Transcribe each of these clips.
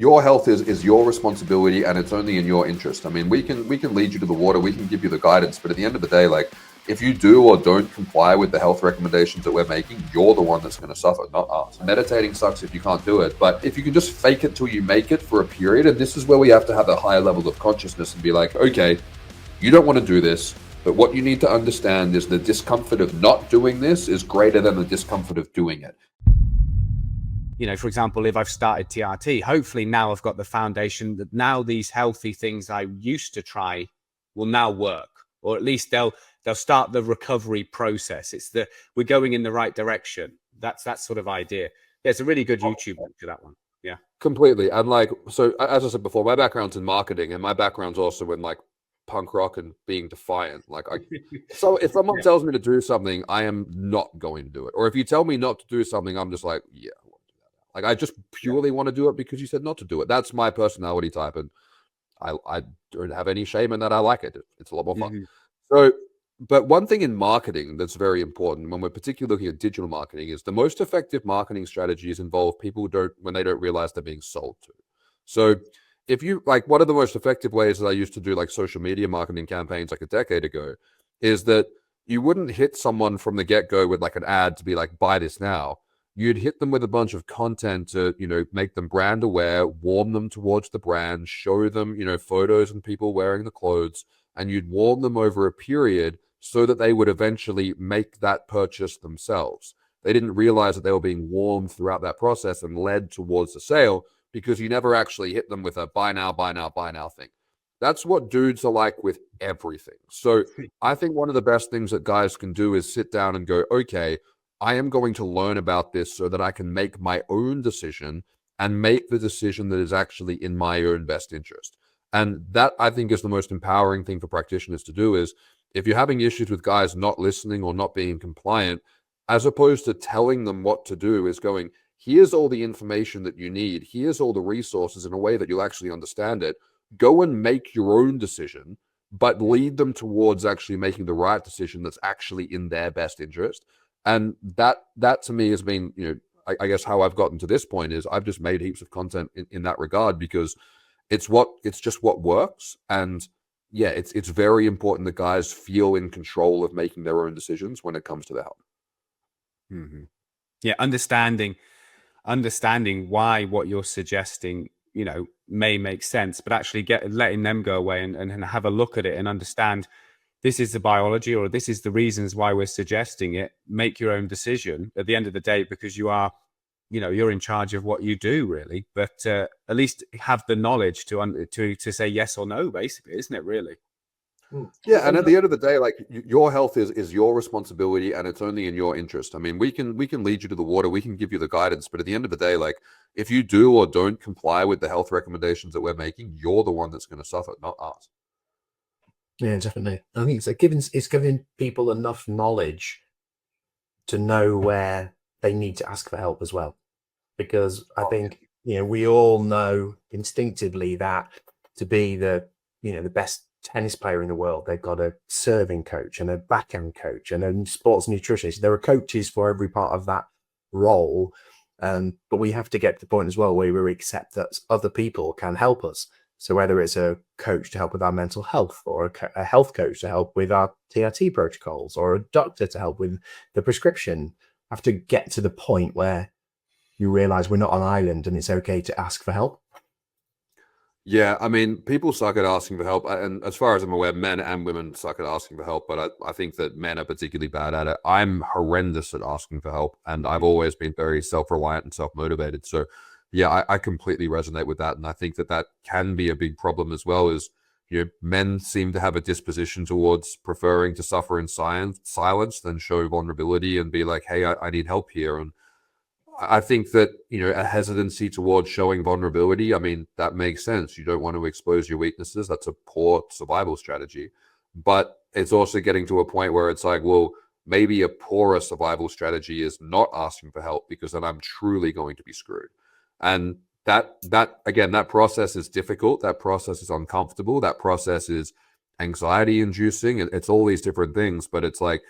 Your health is your responsibility, and it's only in your interest. I mean, we can lead you to the water, we can give you the guidance, but at the end of the day, like, if you do or don't comply with the health recommendations that we're making, you're the one that's going to suffer, not us. Meditating sucks if you can't do it, but if you can just fake it till you make it for a period, and this is where we have to have a higher level of consciousness and be like, okay, you don't want to do this, but what you need to understand is the discomfort of not doing this is greater than the discomfort of doing it. You know, for example, if I've started TRT, hopefully now I've got the foundation that now these healthy things I used to try will now work, or at least they'll start the recovery process. We're going in the right direction. That's that sort of idea. Yeah, it's a really good YouTube link to that one. Yeah, completely. And like, so as I said before, my background's in marketing, and my background's also in like punk rock and being defiant. Like, so if someone tells me to do something, I am not going to do it. Or if you tell me not to do something, I'm just like, yeah. Like, I just purely want to do it because you said not to do it. That's my personality type, and I don't have any shame in that. I like it. It's a lot more fun. So, but one thing in marketing that's very important when we're particularly looking at digital marketing is the most effective marketing strategies involve people when they don't realize they're being sold to. So if you, like, one of the most effective ways that I used to do like social media marketing campaigns like a decade ago is that you wouldn't hit someone from the get-go with like an ad to be like, buy this now. You'd hit them with a bunch of content to, you know, make them brand aware, warm them towards the brand, show them, you know, photos and people wearing the clothes, and you'd warm them over a period so that they would eventually make that purchase themselves. They didn't realize that they were being warmed throughout that process and led towards the sale because you never actually hit them with a buy now, buy now, buy now thing. That's what dudes are like with everything. So I think one of the best things that guys can do is sit down and go, okay, I am going to learn about this so that I can make my own decision and make the decision that is actually in my own best interest. And that, I think, is the most empowering thing for practitioners to do is if you're having issues with guys not listening or not being compliant, as opposed to telling them what to do, is going, here's all the information that you need. Here's all the resources in a way that you'll actually understand it. Go and make your own decision, but lead them towards actually making the right decision that's actually in their best interest. And that to me has been, you know, I guess how I've gotten to this point is I've just made heaps of content in that regard because it's just what works. And yeah, it's very important that guys feel in control of making their own decisions when it comes to their health. Yeah, understanding why what you're suggesting, you know, may make sense, but actually letting them go away and have a look at it and understand this is the biology or this is the reasons why we're suggesting it. Make your own decision at the end of the day because you are, you know, you're in charge of what you do really, but at least have the knowledge to say yes or no, basically, isn't it really? Yeah, and at the end of the day, like, your health is your responsibility, and it's only in your interest. I mean, we can lead you to the water, we can give you the guidance, but at the end of the day, like, if you do or don't comply with the health recommendations that we're making, you're the one that's going to suffer, not us. Yeah, definitely. I think it's giving people enough knowledge to know where they need to ask for help as well, because I think, you know, we all know instinctively that to be the best tennis player in the world, they've got a serving coach and a backhand coach and a sports nutritionist. There are coaches for every part of that role, but we have to get to the point as well where we accept that other people can help us. So whether it's a coach to help with our mental health, or a health coach to help with our TRT protocols, or a doctor to help with the prescription, have to get to the point where you realize we're not on an island and it's okay to ask for help. Yeah, I mean, people suck at asking for help, and as far as I'm aware, men and women suck at asking for help, but I think that men are particularly bad at it. I'm horrendous at asking for help, and I've always been very self-reliant and self-motivated. So yeah, I completely resonate with that, and I think that can be a big problem as well. Is, you know, men seem to have a disposition towards preferring to suffer in silence than show vulnerability and be like, hey, I need help here. And I think that, you know, a hesitancy towards showing vulnerability, I mean, that makes sense. You don't want to expose your weaknesses. That's a poor survival strategy. But it's also getting to a point where it's like, well, maybe a poorer survival strategy is not asking for help, because then I'm truly going to be screwed. And that again, that process is difficult. That process is uncomfortable. That process is anxiety inducing. It's all these different things, but it's like,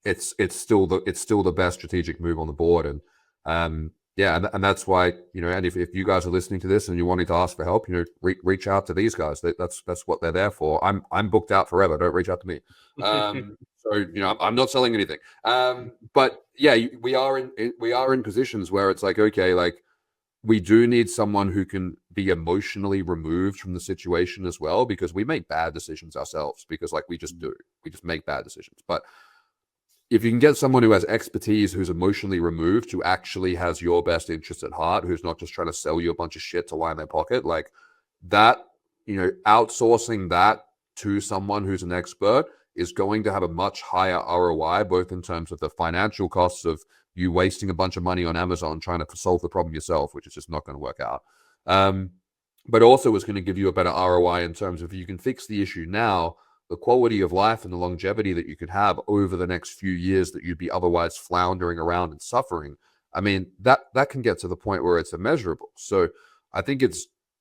it's still the best strategic move on the board. And Yeah, and that's why, you know, and if you guys are listening to this and you're wanting to ask for help, you know, reach out to these guys. That's what they're there for. I'm booked out forever. Don't reach out to me. So, you know, I'm not selling anything. But yeah, we are in positions where it's like, okay, like we do need someone who can be emotionally removed from the situation as well, because we make bad decisions ourselves, because like we just make bad decisions. But if you can get someone who has expertise, who's emotionally removed, who actually has your best interest at heart, who's not just trying to sell you a bunch of shit to line their pocket, like that, you know, outsourcing that to someone who's an expert is going to have a much higher ROI, both in terms of the financial costs of you wasting a bunch of money on Amazon trying to solve the problem yourself, which is just not going to work out. But also is going to give you a better ROI in terms of you can fix the issue now, the quality of life and the longevity that you could have over the next few years that you'd be otherwise floundering around and suffering. I mean, that can get to the point where it's immeasurable. So I think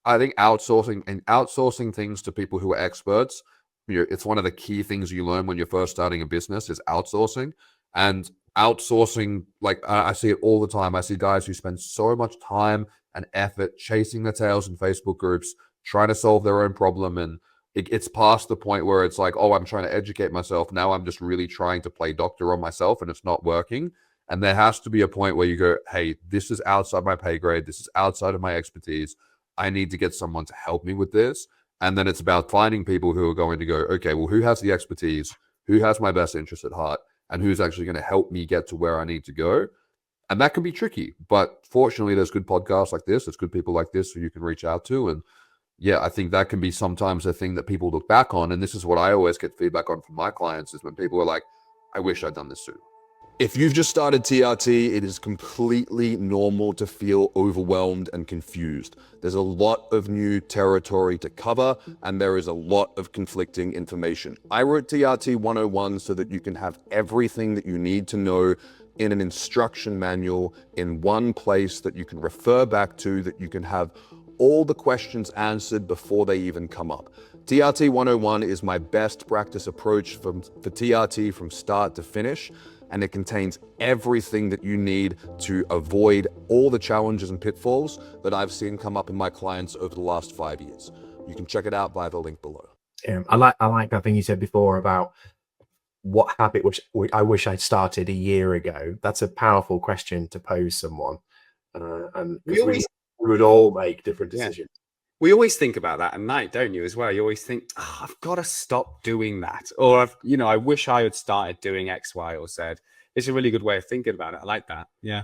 outsourcing things to people who are experts, you know, it's one of the key things you learn when you're first starting a business is outsourcing. And outsourcing, like I see it all the time. I see guys who spend so much time and effort chasing their tails in Facebook groups, trying to solve their own problem, and it's past the point where it's like, oh, I'm trying to educate myself. Now I'm just really trying to play doctor on myself and it's not working. And there has to be a point where you go, hey, this is outside my pay grade. This is outside of my expertise. I need to get someone to help me with this. And then it's about finding people who are going to go, okay, well, who has the expertise? Who has my best interest at heart? And who's actually going to help me get to where I need to go? And that can be tricky. But fortunately, there's good podcasts like this. There's good people like this who you can reach out to. And yeah, I think that can be sometimes a thing that people look back on. And this is what I always get feedback on from my clients is when people are like, I wish I'd done this sooner. If you've just started TRT, it is completely normal to feel overwhelmed and confused. There's a lot of new territory to cover, and there is a lot of conflicting information. I wrote TRT 101 so that you can have everything that you need to know in an instruction manual in one place that you can refer back to, that you can have all the questions answered before they even come up. TRT 101 is my best practice approach for TRT from start to finish, and it contains everything that you need to avoid all the challenges and pitfalls that I've seen come up in my clients over the last 5 years. You can check it out via the link below. I like that thing you said before about what habit which I wish I'd started a year ago. That's a powerful question to pose someone, and we would all make different decisions. Yeah. We always think about that at night, don't you, as well? You always think, oh, I've got to stop doing that. Or, I wish I had started doing X, Y, or Z. It's a really good way of thinking about it. I like that. Yeah.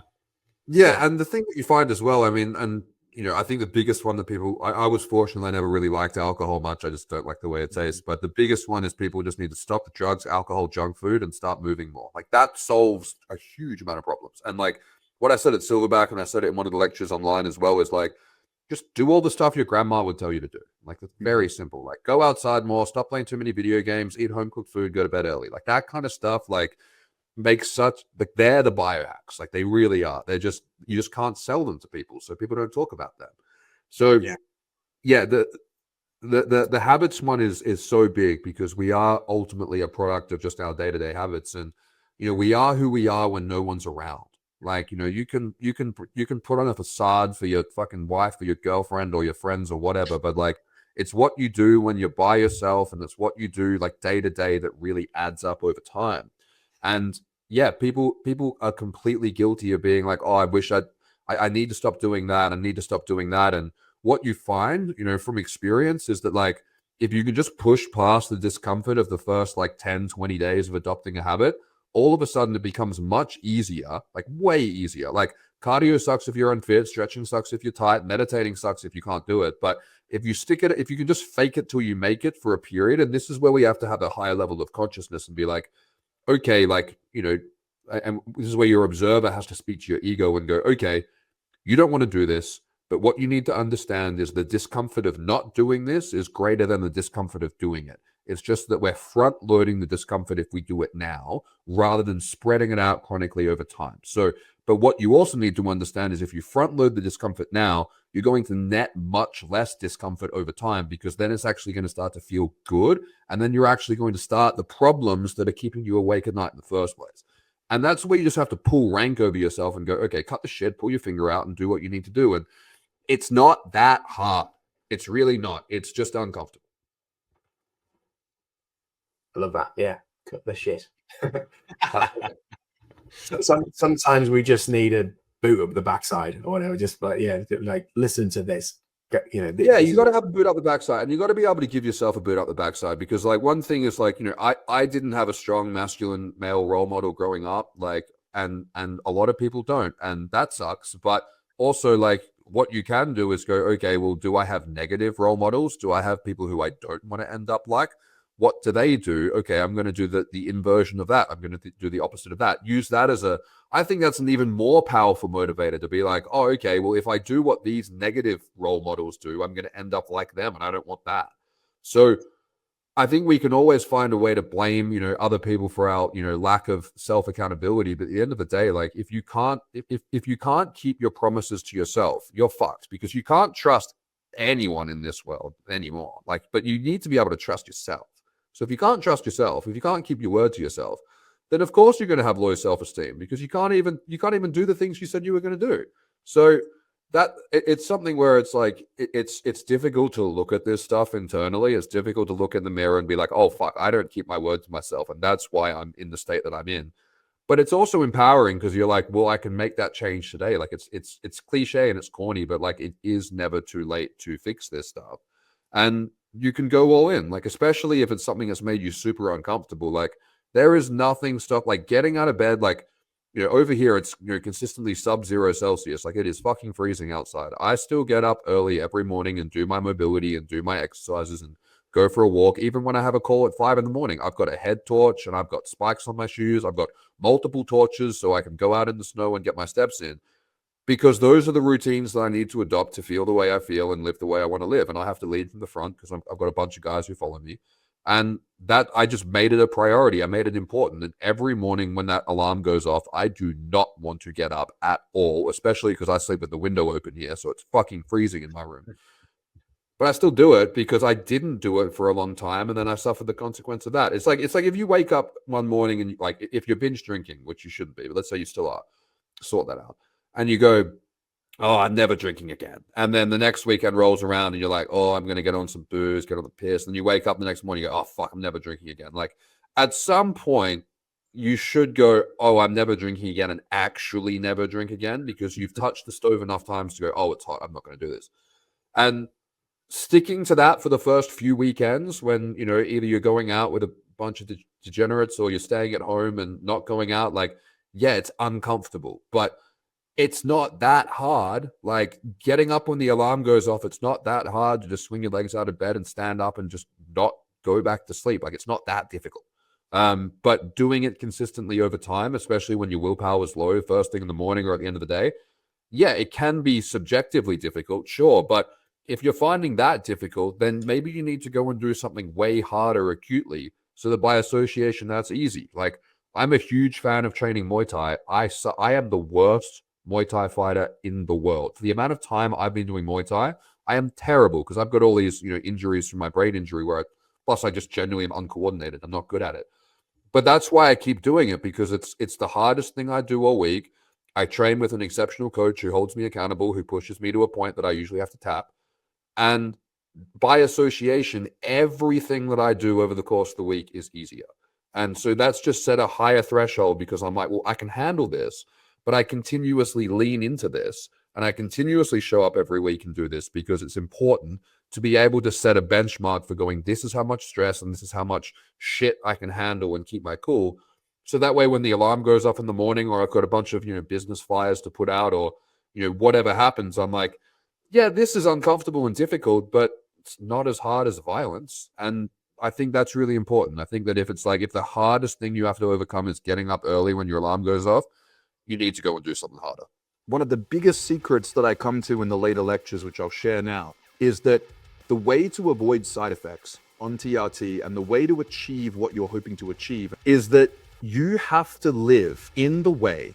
Yeah. And the thing that you find as well, I mean, and, I think the biggest one that people, I was fortunate, I never really liked alcohol much. I just don't like the way it tastes. But the biggest one is people just need to stop the drugs, alcohol, junk food, and start moving more. Like that solves a huge amount of problems. And like what I said at Silverback, and I said it in one of the lectures online as well, is like, just do all the stuff your grandma would tell you to do. Like, it's very simple. Like, go outside more, stop playing too many video games, eat home-cooked food, go to bed early. Like, that kind of stuff, like, makes they're the biohacks. Like, they really are. They're just, you just can't sell them to people, so people don't talk about them. So, yeah, the habits one is so big because we are ultimately a product of just our day-to-day habits. And, we are who we are when no one's around. Like, you can put on a facade for your fucking wife or your girlfriend or your friends or whatever, but like it's what you do when you're by yourself, and it's what you do like day to day that really adds up over time. And yeah, people are completely guilty of being like, oh, I wish I need to stop doing that. I need to stop doing that. And what you find, from experience is that like if you can just push past the discomfort of the first like 10, 20 days of adopting a habit, all of a sudden it becomes much easier, like way easier. Like cardio sucks if you're unfit, stretching sucks if you're tight, meditating sucks if you can't do it. But if you stick it, if you can just fake it till you make it for a period, and this is where we have to have a higher level of consciousness and be like, okay, like, and this is where your observer has to speak to your ego and go, okay, you don't want to do this, but what you need to understand is the discomfort of not doing this is greater than the discomfort of doing it. It's just that we're front loading the discomfort if we do it now rather than spreading it out chronically over time. So, but what you also need to understand is if you front load the discomfort now, you're going to net much less discomfort over time, because then it's actually going to start to feel good. And then you're actually going to start the problems that are keeping you awake at night in the first place. And that's where you just have to pull rank over yourself and go, okay, cut the shit, pull your finger out and do what you need to do. And it's not that hard. It's really not. It's just uncomfortable. I love that. Yeah, cut the shit. Sometimes we just need a boot up the backside or whatever. Just like listen to this. You know, yeah, you got to have a boot up the backside, and you got to be able to give yourself a boot up the backside, because like one thing is like, you know, I didn't have a strong masculine male role model growing up, like, and a lot of people don't, and that sucks. But also, like, what you can do is go, okay, well, do I have negative role models? Do I have people who I don't want to end up like? What do they do? Okay, I'm going to do the inversion of that. I'm going to do the opposite of that. Use that as I think that's an even more powerful motivator to be like, oh, okay, well, if I do what these negative role models do, I'm going to end up like them, and I don't want that. So I think we can always find a way to blame, you know, other people for our, you know, lack of self-accountability. But at the end of the day, like, if you can't keep your promises to yourself, you're fucked, because you can't trust anyone in this world anymore. Like, but you need to be able to trust yourself. So if you can't trust yourself, if you can't keep your word to yourself, then of course you're going to have low self-esteem, because you can't even do the things you said you were going to do. So that it's something where it's like it's difficult to look at this stuff internally. It's difficult to look in the mirror and be like, oh fuck, I don't keep my word to myself, and that's why I'm in the state that I'm in. But it's also empowering, because you're like, well, I can make that change today. Like, it's cliche and it's corny, but like, it is never too late to fix this stuff. And you can go all in, like, especially if it's something that's made you super uncomfortable. Like, there is nothing stop, like, getting out of bed. Like, you know, over here, it's, you know, consistently sub-0 Celsius. Like, it is fucking freezing outside. I still get up early every morning and do my mobility and do my exercises and go for a walk. Even when I have a call at 5 a.m, I've got a head torch and I've got spikes on my shoes. I've got multiple torches so I can go out in the snow and get my steps in. Because those are the routines that I need to adopt to feel the way I feel and live the way I want to live. And I have to lead from the front, because I've got a bunch of guys who follow me. And that, I just made it a priority. I made it important. And every morning when that alarm goes off, I do not want to get up at all, especially because I sleep with the window open here. So it's fucking freezing in my room. But I still do it because I didn't do it for a long time, and then I suffered the consequence of that. It's like if you wake up one morning and, like, if you're binge drinking, which you shouldn't be, but let's say you still are, sort that out. And you go, oh, I'm never drinking again. And then the next weekend rolls around and you're like, oh, I'm going to get on some booze, get on the piss. And you wake up the next morning, you go, oh, fuck, I'm never drinking again. Like, at some point, you should go, oh, I'm never drinking again, and actually never drink again, because you've touched the stove enough times to go, oh, it's hot, I'm not going to do this. And sticking to that for the first few weekends, when, you know, either you're going out with a bunch of degenerates or you're staying at home and not going out, like, yeah, it's uncomfortable, but it's not that hard. Like, getting up when the alarm goes off, it's not that hard to just swing your legs out of bed and stand up and just not go back to sleep. Like, it's not that difficult. But doing it consistently over time, especially when your willpower is low first thing in the morning or at the end of the day, yeah, it can be subjectively difficult, sure. But if you're finding that difficult, then maybe you need to go and do something way harder acutely, so that by association, that's easy. Like, I'm a huge fan of training Muay Thai. I am the worst Muay Thai fighter in the world. For the amount of time I've been doing Muay Thai, I am terrible, because I've got all these, you know, injuries from my brain injury, plus I just genuinely am uncoordinated. I'm not good at it. But that's why I keep doing it, because it's the hardest thing I do all week. I train with an exceptional coach who holds me accountable, who pushes me to a point that I usually have to tap. And by association, everything that I do over the course of the week is easier. And so that's just set a higher threshold, because I'm like, well, I can handle this, but I continuously lean into this, and I continuously show up every week and do this, because it's important to be able to set a benchmark for going, this is how much stress and this is how much shit I can handle and keep my cool. So that way, when the alarm goes off in the morning, or I've got a bunch of, you know, business fires to put out, or, you know, whatever happens, I'm like, yeah, this is uncomfortable and difficult, but it's not as hard as violence. And I think that's really important. I think that if the hardest thing you have to overcome is getting up early when your alarm goes off, you need to go and do something harder. One of the biggest secrets that I come to in the later lectures, which I'll share now, is that the way to avoid side effects on TRT and the way to achieve what you're hoping to achieve is that you have to live in the way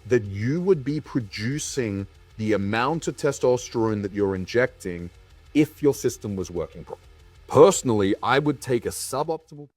that you would be producing the amount of testosterone that you're injecting if your system was working properly. Personally, I would take a suboptimal